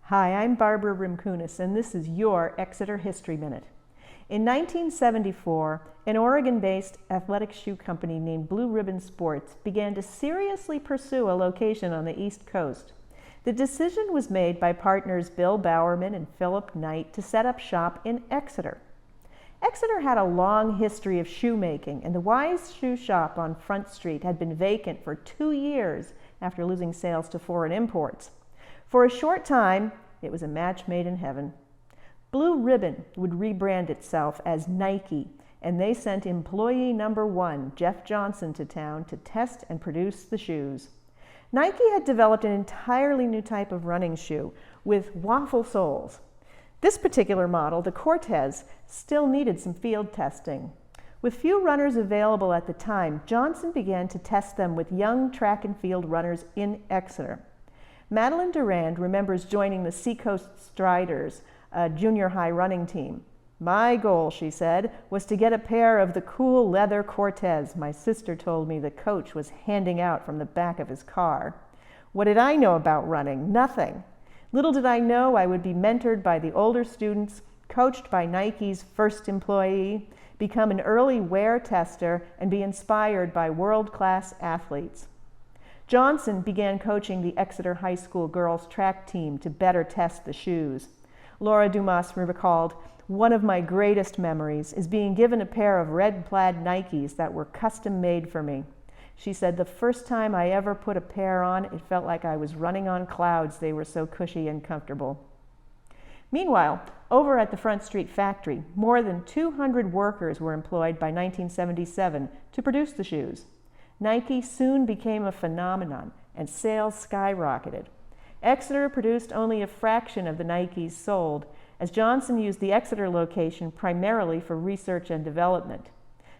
Hi, I'm Barbara Rimkunis, and this is your Exeter History Minute. In 1974, an Oregon-based athletic shoe company named Blue Ribbon Sports began to seriously pursue a location on the East Coast. The decision was made by partners Bill Bowerman and Philip Knight to set up shop in Exeter. Exeter had a long history of shoemaking, and the Wise Shoe Shop on Front Street had been vacant for 2 years after losing sales to foreign imports. For a short time, it was a match made in heaven. Blue Ribbon would rebrand itself as Nike, and they sent employee number 1, Jeff Johnson, to town to test and produce the shoes. Nike had developed an entirely new type of running shoe with waffle soles. This particular model, the Cortez, still needed some field testing. With few runners available at the time, Johnson began to test them with young track and field runners in Exeter. Madeline Durand remembers joining the Seacoast Striders, a junior high running team. "My goal," she said, "was to get a pair of the cool leather Cortez my sister told me the coach was handing out from the back of his car. What did I know about running? Nothing. Little did I know I would be mentored by the older students, coached by Nike's first employee, become an early wear tester, and be inspired by world-class athletes." Johnson began coaching the Exeter High School girls track team to better test the shoes. Laura Dumas recalled, "One of my greatest memories is being given a pair of red plaid Nikes that were custom made for me." She said, "The first time I ever put a pair on, it felt like I was running on clouds. They were so cushy and comfortable." Meanwhile, over at the Front Street factory, more than 200 workers were employed by 1977 to produce the shoes. Nike soon became a phenomenon, and sales skyrocketed. Exeter produced only a fraction of the Nikes sold, as Johnson used the Exeter location primarily for research and development.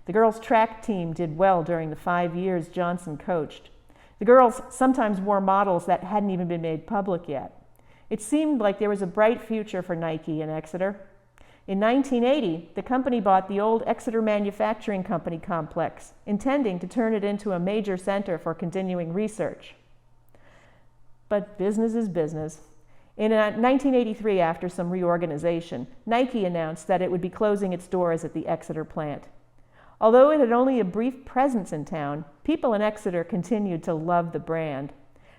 The girls' track team did well during the 5 years Johnson coached. The girls sometimes wore models that hadn't even been made public yet. It seemed like there was a bright future for Nike in Exeter. In 1980, the company bought the old Exeter Manufacturing Company complex, intending to turn it into a major center for continuing research. But business is business. In 1983, after some reorganization, Nike announced that it would be closing its doors at the Exeter plant. Although it had only a brief presence in town, people in Exeter continued to love the brand.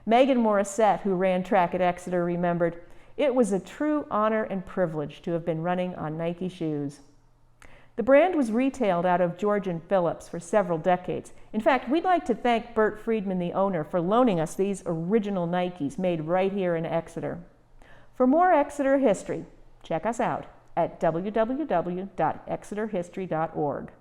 Megan Morissette, who ran track at Exeter, remembered, "It was a true honor and privilege to have been running on Nike shoes." The brand was retailed out of George & Phillips for several decades. In fact, we'd like to thank Bert Friedman, the owner, for loaning us these original Nikes made right here in Exeter. For more Exeter history, check us out at www.exeterhistory.org.